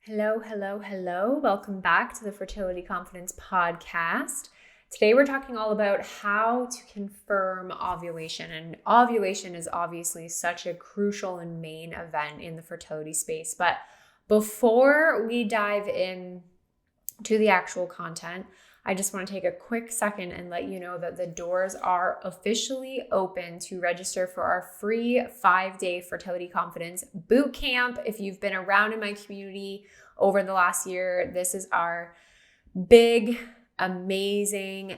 Hello, hello, hello. Welcome back to the Fertility Confidence Podcast. Today we're talking all about how to confirm ovulation. And ovulation is obviously such a crucial and main event in the fertility space. But before we dive in to the actual content, I just want to take a quick second and let you know that the doors are officially open to register for our free 5-day Fertility Confidence Bootcamp. If you've been around in my community over the last year, this is our big, amazing,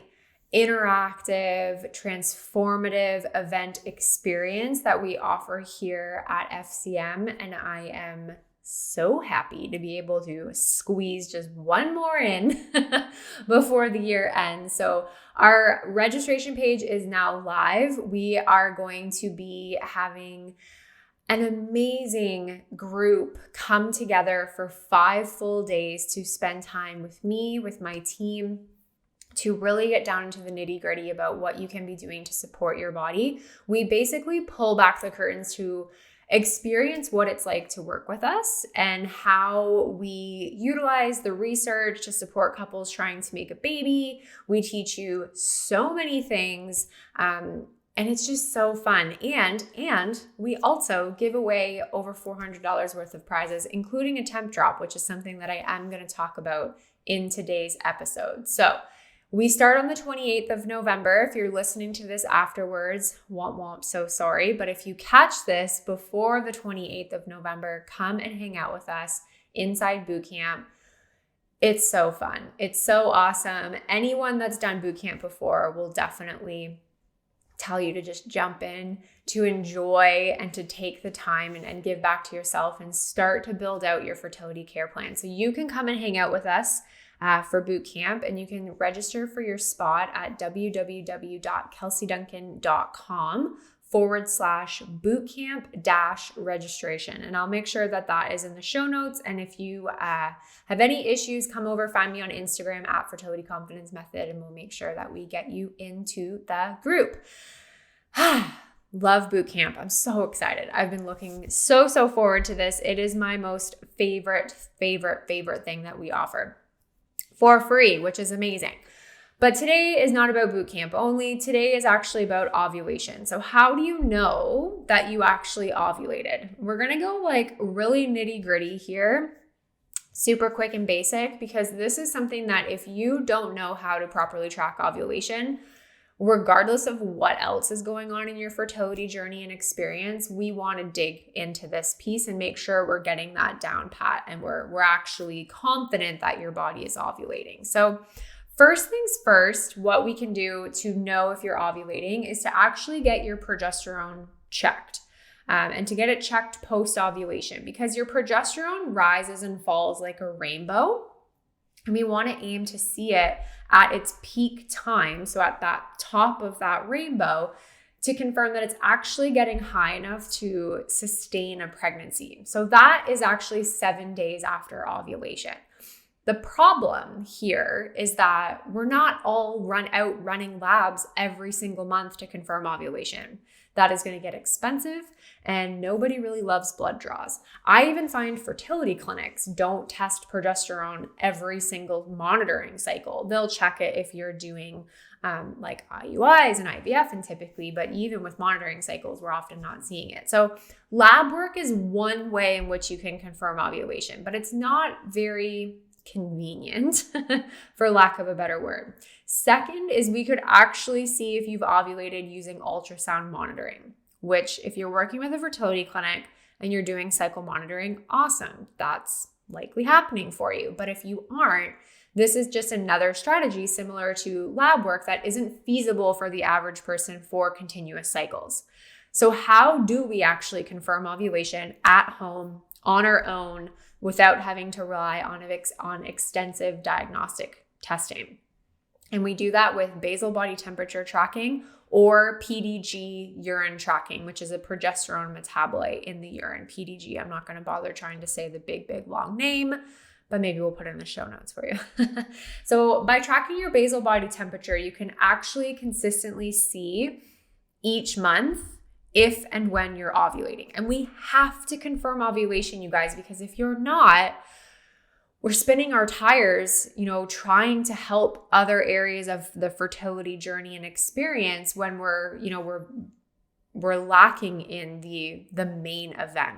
interactive, transformative event experience that we offer here at FCM, and I am so happy to be able to squeeze just one more in before the year ends. So our registration page is now live. We are going to be having an amazing group come together for 5 full days to spend time with me, with my team, to really get down into the nitty-gritty about what you can be doing to support your body. We basically pull back the curtains to experience what it's like to work with us and how we utilize the research to support couples trying to make a baby. We teach you so many things, and it's just so fun. And we also give away over $400 worth of prizes, including a temp drop, which is something that I am going to talk about in today's episode. So we start on the 28th of November. If you're listening to this afterwards, womp womp, so sorry. But if you catch this before the 28th of November, come and hang out with us inside bootcamp. It's so fun. It's so awesome. Anyone that's done bootcamp before will definitely tell you to just jump in, to enjoy and to take the time and give back to yourself and start to build out your fertility care plan. So you can come and hang out with us for boot camp, and you can register for your spot at www.kelseyduncan.com/bootcamp-registration. And I'll make sure that that is in the show notes. And if you have any issues, come over, find me on Instagram at Fertility Confidence Method, and we'll make sure that we get you into the group. Love boot camp. I'm so excited. I've been looking so forward to this. It is my most favorite thing that we offer for free, which is amazing. But today is not about boot camp only. Today is actually about ovulation. So how do you know that you actually ovulated? We're going to go like really nitty gritty here, super quick and basic, because this is something that if you don't know how to properly track ovulation, regardless of what else is going on in your fertility journey and experience, we want to dig into this piece and make sure we're getting that down pat and we're actually confident that your body is ovulating. So first things first, what we can do to know if you're ovulating is to actually get your progesterone checked. And to get it checked post-ovulation, because your progesterone rises and falls like a rainbow. And we want to aim to see it at its peak time, so at that top of that rainbow, to confirm that it's actually getting high enough to sustain a pregnancy. So that is actually 7 days after ovulation. The problem here is that we're not all running labs every single month to confirm ovulation. That is going to get expensive, and nobody really loves blood draws. I even find fertility clinics don't test progesterone every single monitoring cycle. They'll check it if you're doing like IUIs and IVF, and typically, but even with monitoring cycles, we're often not seeing it. So lab work is one way in which you can confirm ovulation, but it's not very convenient for lack of a better word. Second is we could actually see if you've ovulated using ultrasound monitoring, which if you're working with a fertility clinic and you're doing cycle monitoring, awesome. That's likely happening for you. But if you aren't, this is just another strategy similar to lab work that isn't feasible for the average person for continuous cycles. So how do we actually confirm ovulation at home on our own without having to rely on extensive diagnostic testing? And we do that with basal body temperature tracking or PDG urine tracking, which is a progesterone metabolite in the urine. PDG, I'm not going to bother trying to say the big long name, but maybe we'll put it in the show notes for you. So by tracking your basal body temperature, you can actually consistently see each month if and when you're ovulating. And we have to confirm ovulation, you guys, because if you're not, we're spinning our tires, trying to help other areas of the fertility journey and experience when we're lacking in the main event.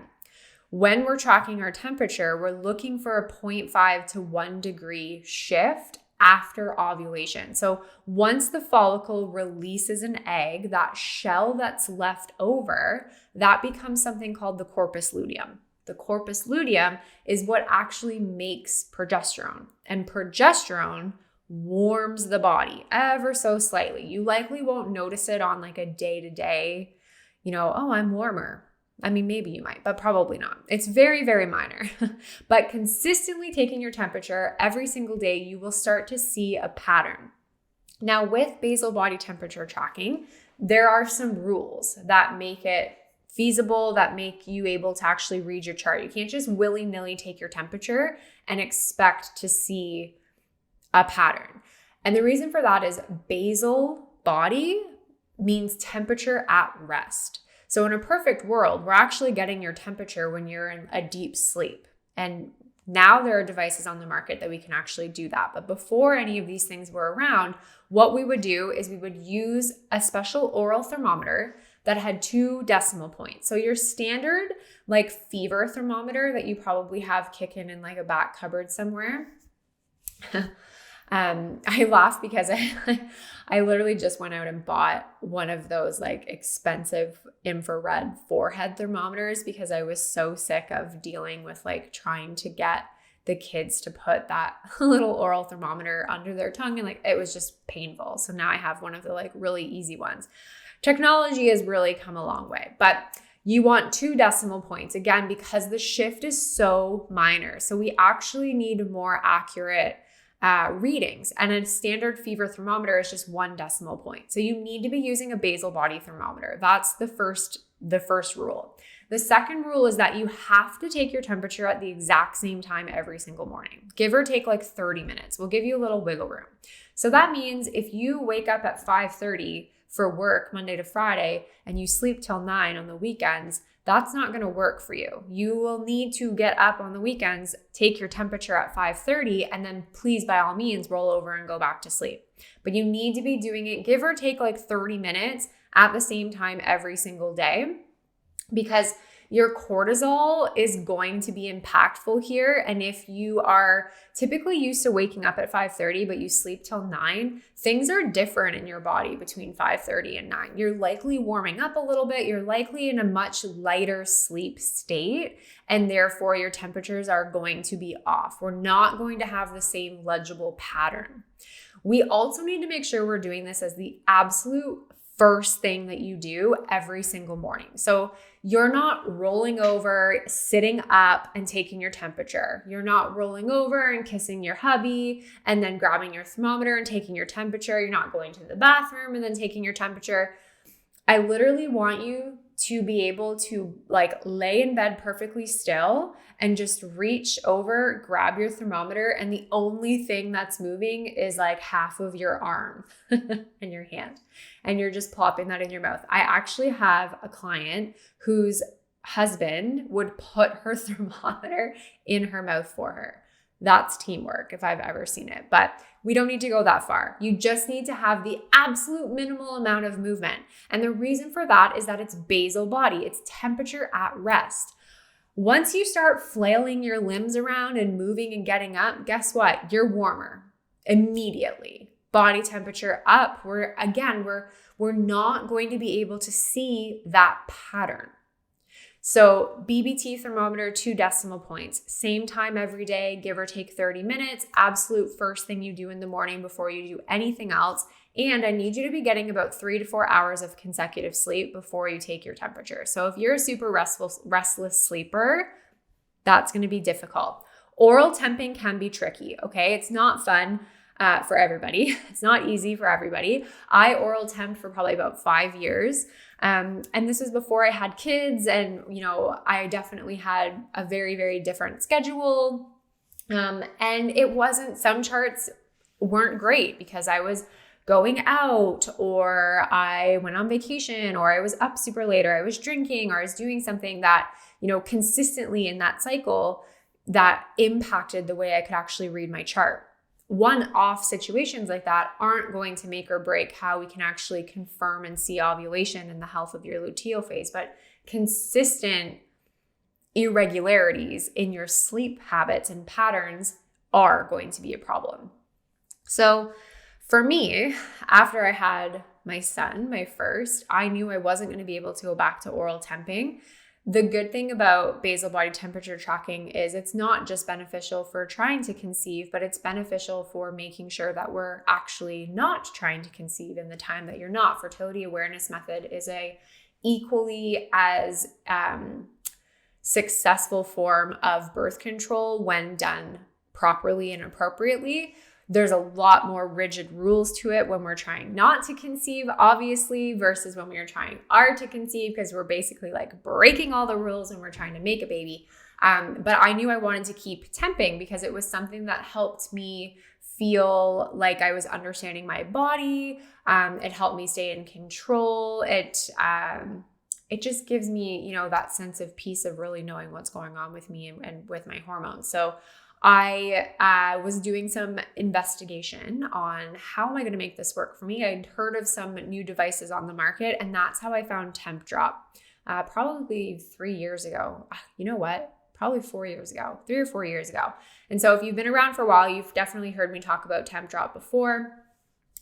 When we're tracking our temperature, we're looking for a 0.5 to 1 degree shift after ovulation. So once the follicle releases an egg, that shell that's left over, that becomes something called the corpus luteum. The corpus luteum is what actually makes progesterone. And progesterone warms the body ever so slightly. You likely won't notice it on like a day-to-day, oh, I'm warmer. I mean, maybe you might, but probably not. It's very, very minor. But consistently taking your temperature every single day, you will start to see a pattern. Now, with basal body temperature tracking, there are some rules that make it feasible, that make you able to actually read your chart. You can't just willy-nilly take your temperature and expect to see a pattern. And the reason for that is basal body means temperature at rest. So in a perfect world, we're actually getting your temperature when you're in a deep sleep. And now there are devices on the market that we can actually do that. But before any of these things were around, what we would do is we would use a special oral thermometer that had 2 decimal points. So your standard like fever thermometer that you probably have kicking in like a back cupboard somewhere. I laugh because I literally just went out and bought one of those like expensive infrared forehead thermometers because I was so sick of dealing with like trying to get the kids to put that little oral thermometer under their tongue, and like it was just painful. So now I have one of the like really easy ones. Technology has really come a long way, but you want 2 decimal points again because the shift is so minor. So we actually need more accurate readings, and a standard fever thermometer is just 1 decimal point. So you need to be using a basal body thermometer. That's the first rule. The second rule is that you have to take your temperature at the exact same time every single morning, give or take like 30 minutes. We'll give you a little wiggle room. So that means if you wake up at 5:30 for work Monday to Friday and you sleep till 9 on the weekends, that's not going to work for you. You will need to get up on the weekends, take your temperature at 5:30, and then please, by all means, roll over and go back to sleep. But you need to be doing it, give or take like 30 minutes at the same time every single day, because your cortisol is going to be impactful here. And if you are typically used to waking up at 5:30, but you sleep till 9, things are different in your body between 5:30 and 9. You're likely warming up a little bit. You're likely in a much lighter sleep state, and therefore your temperatures are going to be off. We're not going to have the same legible pattern. We also need to make sure we're doing this as the absolute first thing that you do every single morning. So you're not rolling over, sitting up and taking your temperature. You're not rolling over and kissing your hubby and then grabbing your thermometer and taking your temperature. You're not going to the bathroom and then taking your temperature. I literally want you to be able to like lay in bed perfectly still and just reach over, grab your thermometer, and the only thing that's moving is like half of your arm and your hand, and you're just plopping that in your mouth. I actually have a client whose husband would put her thermometer in her mouth for her. That's teamwork if I've ever seen it, but we don't need to go that far. You just need to have the absolute minimal amount of movement. And the reason for that is that it's basal body. It's temperature at rest. Once you start flailing your limbs around and moving and getting up, guess what? You're warmer immediately. Body temperature up. We're not going to be able to see that pattern. So BBT thermometer, 2 decimal points, same time every day, give or take 30 minutes, absolute first thing you do in the morning before you do anything else. And I need you to be getting about 3 to 4 hours of consecutive sleep before you take your temperature. So if you're a super restless sleeper, that's going to be difficult. Oral temping can be tricky, okay? It's not fun for everybody. It's not easy for everybody. I oral temped for probably about 5 years. And this was before I had kids, and, I definitely had a very, very different schedule. And it wasn't, some charts weren't great because I was going out, or I went on vacation, or I was up super late, or I was drinking, or I was doing something that, consistently in that cycle that impacted the way I could actually read my chart. One-off situations like that aren't going to make or break how we can actually confirm and see ovulation and the health of your luteal phase, but consistent irregularities in your sleep habits and patterns are going to be a problem. So for me, after I had my son, my first, I knew I wasn't going to be able to go back to oral temping. The good thing about basal body temperature tracking is it's not just beneficial for trying to conceive, but it's beneficial for making sure that we're actually not trying to conceive in the time that you're not. Fertility awareness method is a equally as successful form of birth control when done properly and appropriately. There's a lot more rigid rules to it when we're trying not to conceive, obviously, versus when we are trying to conceive, because we're basically like breaking all the rules and we're trying to make a baby. But I knew I wanted to keep temping because it was something that helped me feel like I was understanding my body. It helped me stay in control. It just gives me, that sense of peace of really knowing what's going on with me and with my hormones. So I was doing some investigation on how am I going to make this work for me. I'd heard of some new devices on the market, and that's how I found Temp Drop probably 3 years ago. You know what? Probably 4 years ago, 3 or 4 years ago. And so if you've been around for a while, you've definitely heard me talk about Temp Drop before.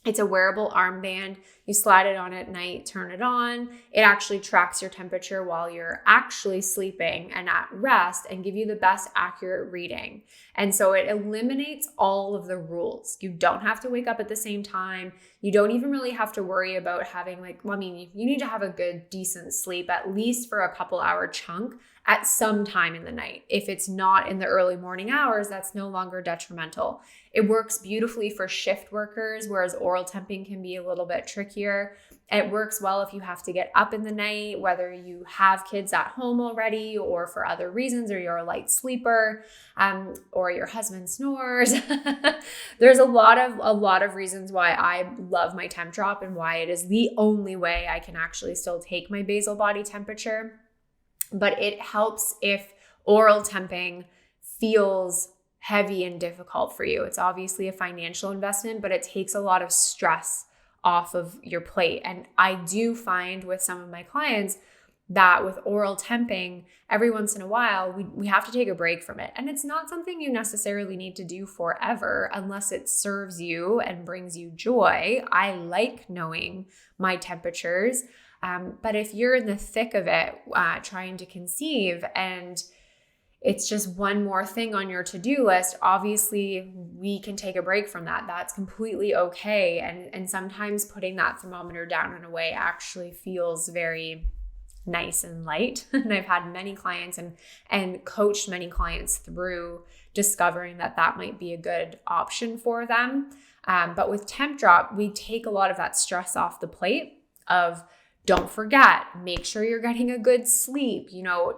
It's a wearable armband. You slide it on at night, turn it on. It actually tracks your temperature while you're actually sleeping and at rest and give you the best accurate reading. And so it eliminates all of the rules. You don't have to wake up at the same time. You don't even really have to worry about having you need to have a good, decent sleep, at least for a couple hour chunk at some time in the night. If it's not in the early morning hours, that's no longer detrimental. It works beautifully for shift workers, whereas oral temping can be a little bit trickier. It works well if you have to get up in the night, whether you have kids at home already or for other reasons, or you're a light sleeper, or your husband snores. There's a lot of reasons why I love my Temp Drop and why it is the only way I can actually still take my basal body temperature. But it helps if oral temping feels heavy and difficult for you. It's obviously a financial investment, but it takes a lot of stress off of your plate. And I do find with some of my clients that with oral temping, every once in a while, we have to take a break from it. And it's not something you necessarily need to do forever unless it serves you and brings you joy. I like knowing my temperatures. But if you're in the thick of it, trying to conceive, and it's just one more thing on your to-do list, obviously we can take a break from that. That's completely okay. And sometimes putting that thermometer down in a way actually feels very nice and light. And I've had many clients and coached many clients through discovering that might be a good option for them. But with Temp Drop, we take a lot of that stress off the plate of don't forget, make sure you're getting a good sleep,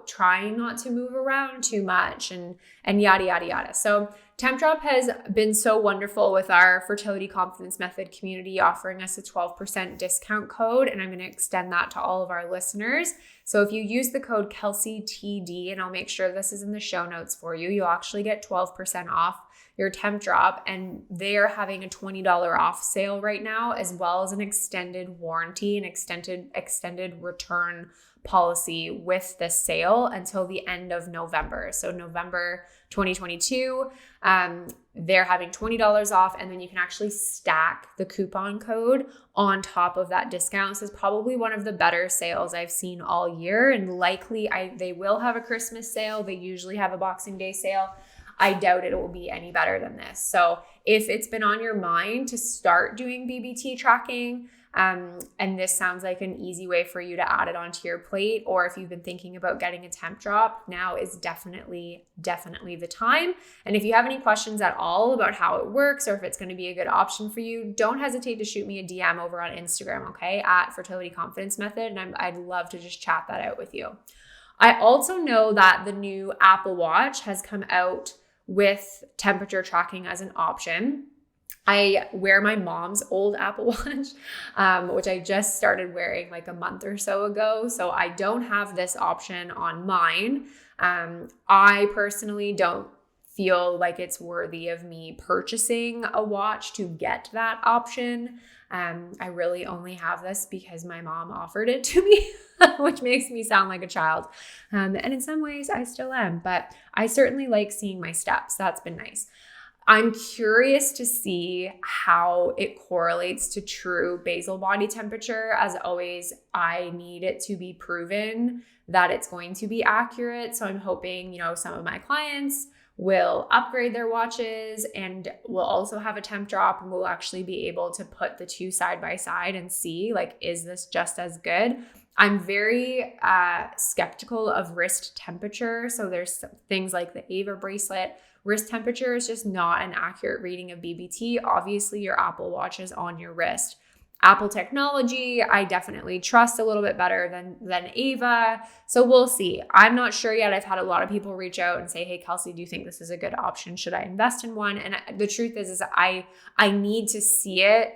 trying not to move around too much and yada, yada, yada. So Temp Drop has been so wonderful with our Fertility Confidence Method community, offering us a 12% discount code. And I'm going to extend that to all of our listeners. So if you use the code KelseyTD, and I'll make sure this is in the show notes for you, you'll actually get 12% off your Temp Drop, and they are having a $20 off sale right now, as well as an extended warranty and extended return policy with the sale until the end of November. So November 2022, they're having $20 off, and then you can actually stack the coupon code on top of that discount. This is probably one of the better sales I've seen all year, and likely they will have a Christmas sale. They usually have a Boxing Day sale. I doubt it will be any better than this. So if it's been on your mind to start doing BBT tracking, and this sounds like an easy way for you to add it onto your plate, or if you've been thinking about getting a Temp Drop, now is definitely the time. And if you have any questions at all about how it works or if it's going to be a good option for you, don't hesitate to shoot me a DM over on Instagram, okay, at Fertility Confidence Method, and I'd love to just chat that out with you. I also know that the new Apple Watch has come out with temperature tracking as an option. I wear my mom's old Apple Watch, which I just started wearing like a month or so ago. So I don't have this option on mine. I personally don't feel like it's worthy of me purchasing a watch to get that option. I really only have this because my mom offered it to me, which makes me sound like a child. And in some ways I still am, but I certainly like seeing my steps. That's been nice. I'm curious to see how it correlates to true basal body temperature. As always, I need it to be proven that it's going to be accurate. So I'm hoping, some of my clients will upgrade their watches and will also have a temp drop, and we'll actually be able to put the two side by side and see, like, is this just as good? I'm very skeptical of wrist temperature. So there's things like the Ava bracelet. Wrist temperature is just not an accurate reading of BBT. Obviously, your Apple Watch is on your wrist. Apple technology, I definitely trust a little bit better than Ava. So we'll see. I'm not sure yet. I've had a lot of people reach out and say, hey, Kelsey, do you think this is a good option? Should I invest in one? And the truth is I need to see it,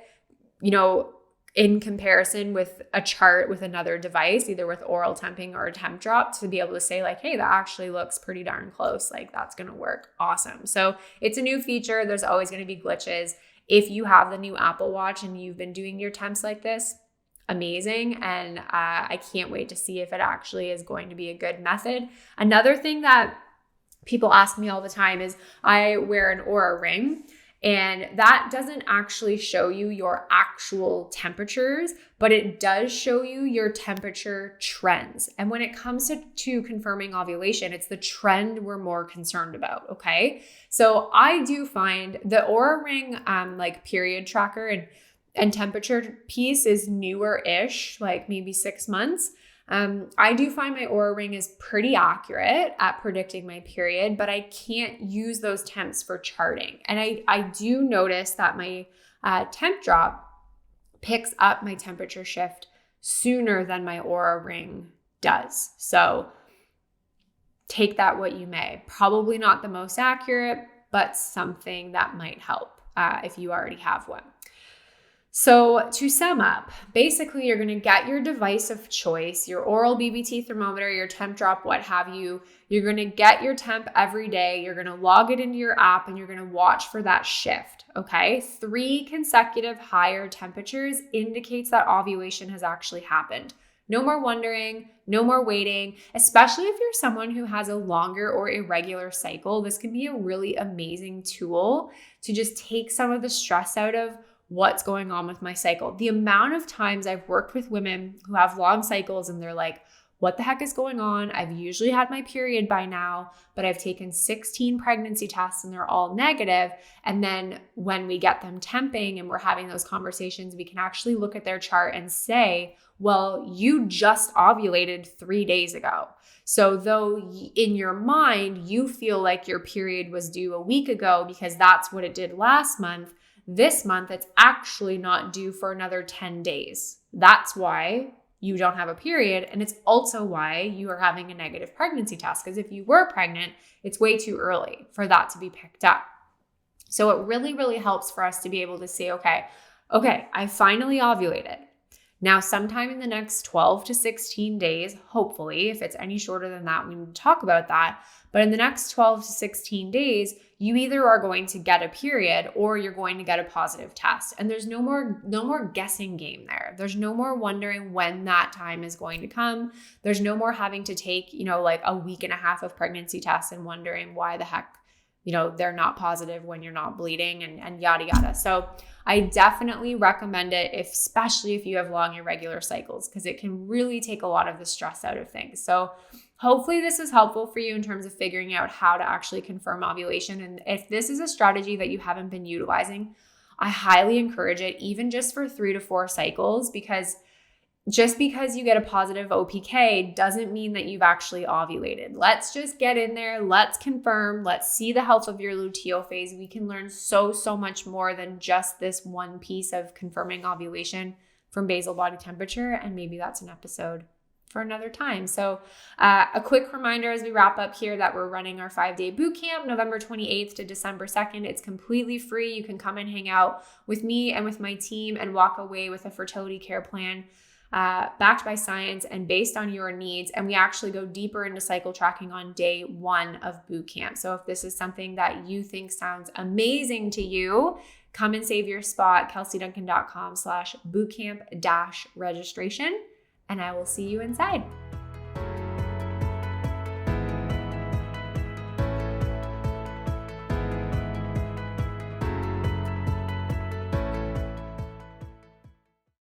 in comparison with a chart with another device, either with oral temping or a temp drop, to be able to say like, hey, that actually looks pretty darn close. Like, that's going to work. Awesome. So it's a new feature. There's always going to be glitches. If you have the new Apple Watch and you've been doing your temps like this, amazing. And I can't wait to see if it actually is going to be a good method. Another thing that people ask me all the time is I wear an Oura ring. And that doesn't actually show you your actual temperatures, but it does show you your temperature trends. And when it comes to confirming ovulation, it's the trend we're more concerned about, okay? So I do find the Oura Ring like period tracker and temperature piece is newer-ish, like maybe 6 months. I do find my Oura Ring is pretty accurate at predicting my period, but I can't use those temps for charting. And I do notice that my temp drop picks up my temperature shift sooner than my Oura Ring does. So take that what you may. Probably not the most accurate, but something that might help if you already have one. So to sum up, basically you're going to get your device of choice, your oral BBT thermometer, your temp drop, what have you. You're going to get your temp every day. You're going to log it into your app and you're going to watch for that shift. Okay. 3 consecutive higher temperatures indicates that ovulation has actually happened. No more wondering, no more waiting, especially if you're someone who has a longer or irregular cycle. This can be a really amazing tool to just take some of the stress out of what's going on with my cycle. The amount of times I've worked with women who have long cycles and they're like, what the heck is going on? I've usually had my period by now, but I've taken 16 pregnancy tests and they're all negative. And then when we get them temping and we're having those conversations, we can actually look at their chart and say, well, you just ovulated 3 days ago. So though in your mind, you feel like your period was due a week ago because that's what it did last month, this month, it's actually not due for another 10 days. That's why you don't have a period. And it's also why you are having a negative pregnancy test. Because if you were pregnant, it's way too early for that to be picked up. So it really, really helps for us to be able to say, okay, I finally ovulated. Now, sometime in the next 12 to 16 days, hopefully, if it's any shorter than that, we need to talk about that. But in the next 12 to 16 days, you either are going to get a period or you're going to get a positive test. And there's no more guessing game there. There's no more wondering when that time is going to come. There's no more having to take, like a week and a half of pregnancy tests and wondering why the heck, they're not positive when you're not bleeding and yada, yada. So I definitely recommend it, especially if you have long irregular cycles, because it can really take a lot of the stress out of things. So hopefully this is helpful for you in terms of figuring out how to actually confirm ovulation. And if this is a strategy that you haven't been utilizing, I highly encourage it, even just for 3 to 4 cycles, because just because you get a positive OPK doesn't mean that you've actually ovulated. Let's just get in there. Let's confirm. Let's see the health of your luteal phase. We can learn so much more than just this one piece of confirming ovulation from basal body temperature. And maybe that's an episode for another time. So a quick reminder as we wrap up here that we're running our 5-day boot camp, November 28th to December 2nd. It's completely free. You can come and hang out with me and with my team and walk away with a fertility care plan backed by science and based on your needs. And we actually go deeper into cycle tracking on day 1 of boot camp. So if this is something that you think sounds amazing to you, come and save your spot, kelseyduncan.com/bootcamp-registration, and I will see you inside.